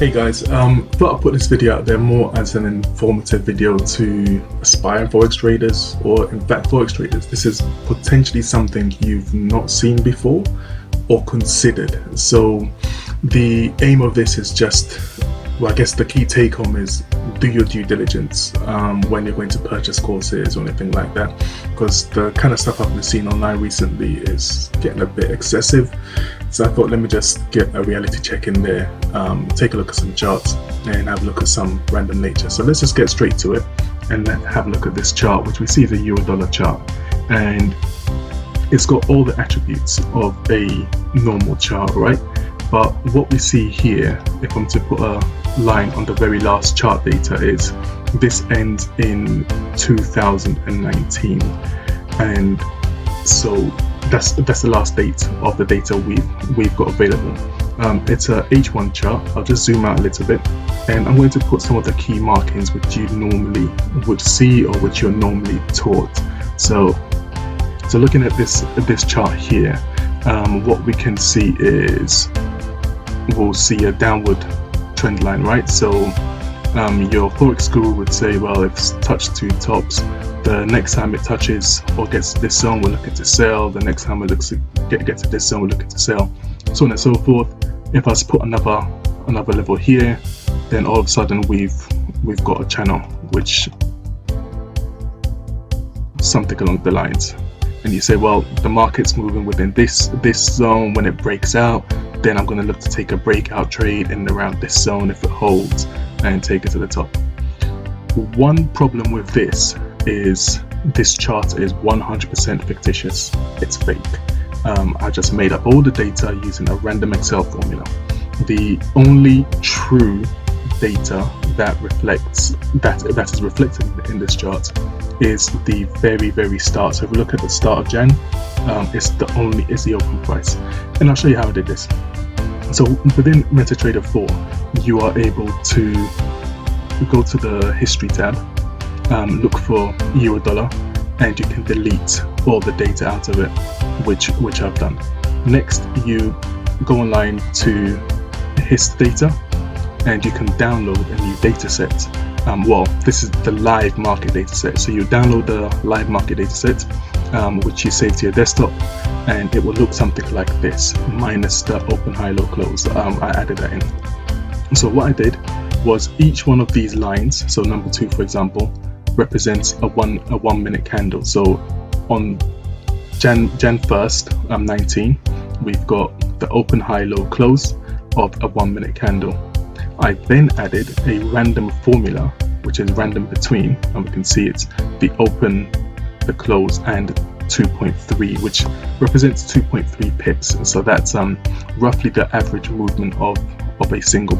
Hey guys, thought I'd put this video out there more as an informative video to aspiring Forex traders, or in fact Forex traders. This is potentially something you've not seen before or considered. So the aim of this is just, well, I guess the key take home is do your due diligence when you're going to purchase courses or anything like that, because the kind of stuff I've been seeing online recently is getting a bit excessive. So I thought, let me just get a reality check in there, take a look at some charts and have a look at some random nature. So let's just get straight to it and then have a look at this chart, which we see is a euro-dollar chart, and it's got all the attributes of a normal chart, right? But what we see here, if I'm to put a line on the very last chart data, is this ends in 2019, and so that's the last date of the data we've got available. It's a H1 chart. I'll just zoom out a little bit, and I'm going to put some of the key markings which you normally would see or which you're normally taught. So looking at this chart here, what we can see is we'll see a downward trend line, right? So your Forex guru would say, well, if it's touched two tops, the next time it touches or gets to this zone, we're looking to sell. The next time it looks to get to this zone, we're looking to sell, so on and so forth. If I was to put another level here, then all of a sudden we've got a channel which something along the lines, and you say, well, the market's moving within this zone. When it breaks out, then I'm going to look to take a breakout trade in around this zone if it holds and take it to the top. One problem with this is this chart is 100% fictitious. It's fake. I just made up all the data using a random Excel formula. The only true data that is reflected in this chart is the very start. So if we look at the start of Jan, it's the open price, and I'll show you how I did this. So within MetaTrader 4, you are able to go to the history tab, look for euro dollar, and you can delete all the data out of it, which I've done. Next, you go online to his data, and you can download a new data set. Well, this is the live market data set. So you download the live market data set, which you save to your desktop, and it will look something like this, minus the open, high, low, close. I added that in. So what I did was each one of these lines, so number 2 for example, represents a one minute candle. So on Jan 1st 19, we've got the open, high, low, close of a 1 minute candle. I then added a random formula, which is random between, and we can see it's the open, the close, and 2.3, which represents 2.3 pips. So that's roughly the average movement of a single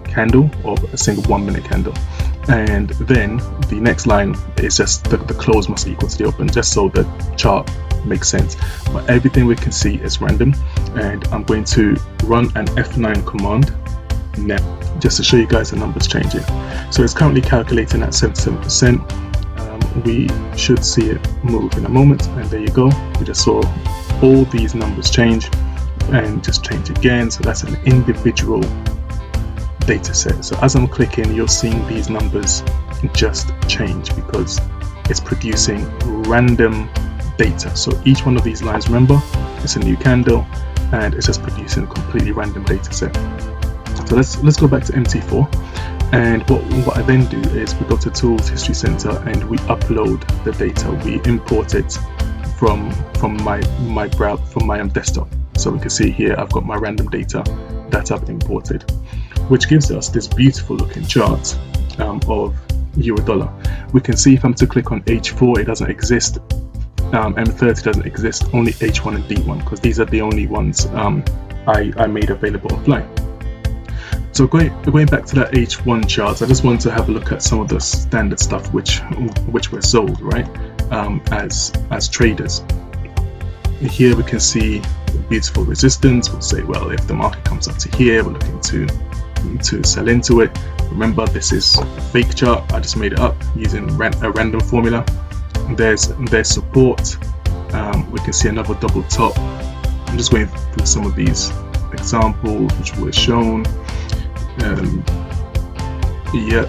candle, or a single 1 minute candle. And then the next line is just the close must equal to the open, just so the chart makes sense. But everything we can see is random, and I'm going to run an F9 command now just to show you guys the numbers changing. So it's currently calculating at 77%. We should see it move in a moment, and there you go. We just saw all these numbers change and just change again. So that's an individual data set. So as I'm clicking, you're seeing these numbers just change because it's producing random data. So each one of these lines, remember, it's a new candle, and it's just producing a completely random data set. So let's go back to MT4, and what I then do is we go to Tools, History Center, and we upload the data. We import it from my desktop. So we can see here I've got my random data that I've imported, which gives us this beautiful looking chart of euro dollar. We can see if I'm to click on H4, it doesn't exist. M30 doesn't exist. Only H1 and D1, because these are the only ones I made available offline. So going back to that H1 chart, I just wanted to have a look at some of the standard stuff which were sold, right, as traders. Here we can see beautiful resistance. We'll say, well, if the market comes up to here, we're looking to sell into it. Remember, this is a fake chart. I just made it up using a random formula. There's support. We can see another double top. I'm just going through some of these examples which were shown. Yeah,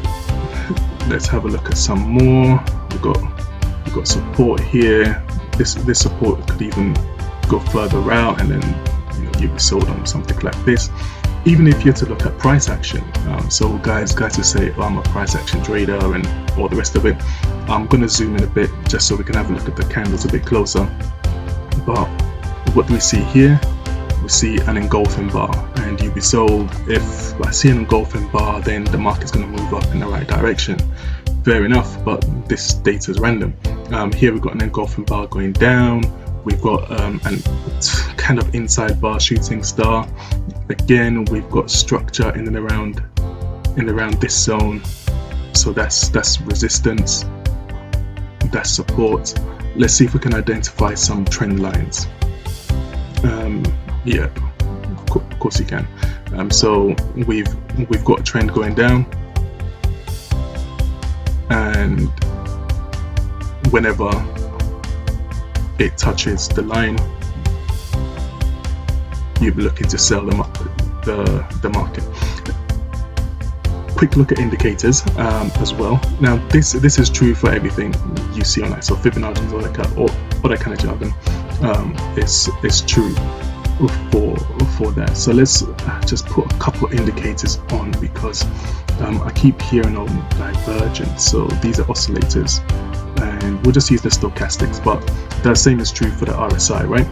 let's have a look at some more. We've got support here. This support could even go further out, and then you'll be sold on something like this. Even if you're to look at price action, so guys who say, oh, I'm a price action trader and all the rest of it, I'm going to zoom in a bit just so we can have a look at the candles a bit closer. But what do we see here? We see an engulfing bar, and you'll be sold if I see an engulfing bar, then the market's going to move up in the right direction. Fair enough, but this data is random. Here we've got an engulfing bar going down. We've got an kind of inside bar shooting star. Again, we've got structure in and around this zone. So that's resistance, that's support. Let's see if we can identify some trend lines. Yeah, of course you can. So we've got a trend going down, and whenever it touches the line, you'll be looking to sell the market. Quick look at indicators as well. Now this is true for everything you see online. So Fibonacci, all that kind of jargon is true for that. So let's just put a couple of indicators on, because I keep hearing on divergence. So these are oscillators, and we'll just use the stochastics, but the same is true for the RSI, right?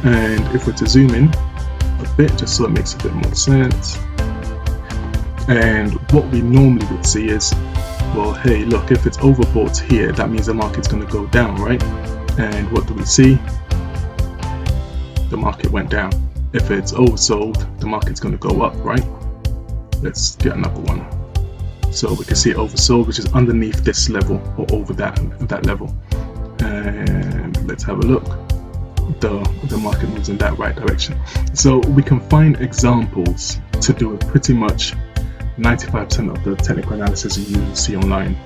And if we're to zoom in a bit, just so it makes a bit more sense, and what we normally would see is, well, hey, look, if it's overbought here, that means the market's going to go down, right? And what do we see? The market went down. If it's oversold, the market's going to go up, right? Let's get another one. So we can see oversold, which is underneath this level or over that level. And let's have a look. The market moves in that right direction. So we can find examples to do pretty much 95% of the technical analysis you see online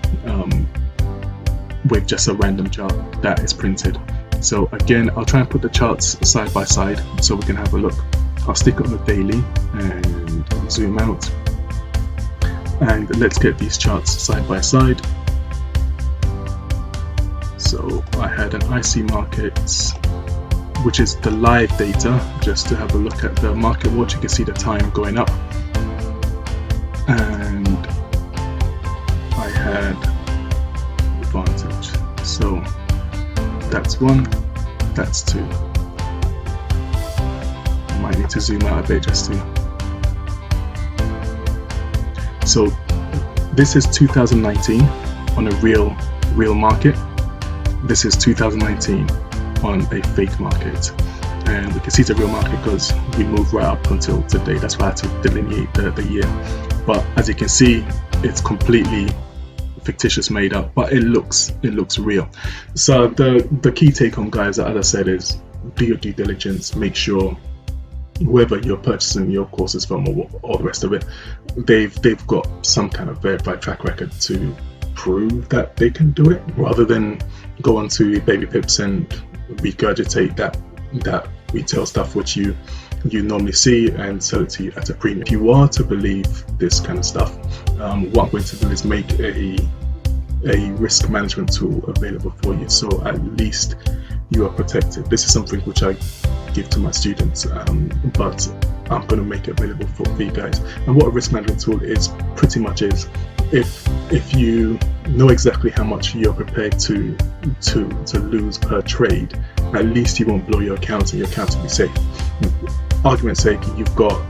with just a random chart that is printed. So again, I'll try and put the charts side by side so we can have a look. I'll stick it on the daily and zoom out, and let's get these charts side by side. So I had an IC markets, which is the live data, just to have a look at the market watch. You can see the time going up, and I had advantage. So that's one, that's two. I might need to zoom out a bit just to. So this is 2019 on a real market. This is 2019 on a fake market, and we can see it's a real market because we moved right up until today. That's why I had to delineate the year. But as you can see, it's completely fictitious, made up, but it looks real. So the key take home, guys, as I said, is do your due diligence. Make sure whoever you're purchasing your courses from or all the rest of it, they've got some kind of verified track record to prove that they can do it, rather than go onto Baby Pips and regurgitate that retail stuff which you normally see and sell it to you at a premium. If you are to believe this kind of stuff, what I'm going to do is make a risk management tool available for you, so at least you are protected. This is something which I give to my students, but I'm going to make it available for you guys. And what a risk management tool is pretty much is, if you know exactly how much you're prepared to lose per trade, at least you won't blow your account and your account will be safe. Argument's sake, you've got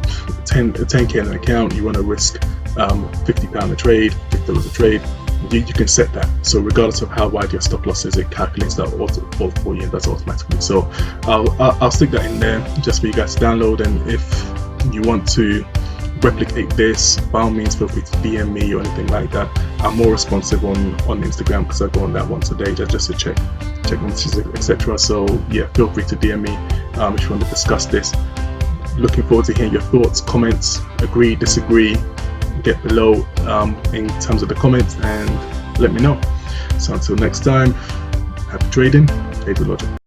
10k in an account, you want to risk £50 a trade, $50 a trade, you can set that. So regardless of how wide your stop loss is, it calculates that all for you and does automatically. So I'll stick that in there just for you guys to download, and if you want to replicate this, by all means feel free to DM me or anything like that. I'm more responsive on Instagram because I go on that once a day just to check messages, etc. So yeah, feel free to DM me if you want to discuss this. Looking forward to hearing your thoughts, comments, agree, disagree, get below in terms of the comments and let me know. So until next time, happy trading, trade with logic.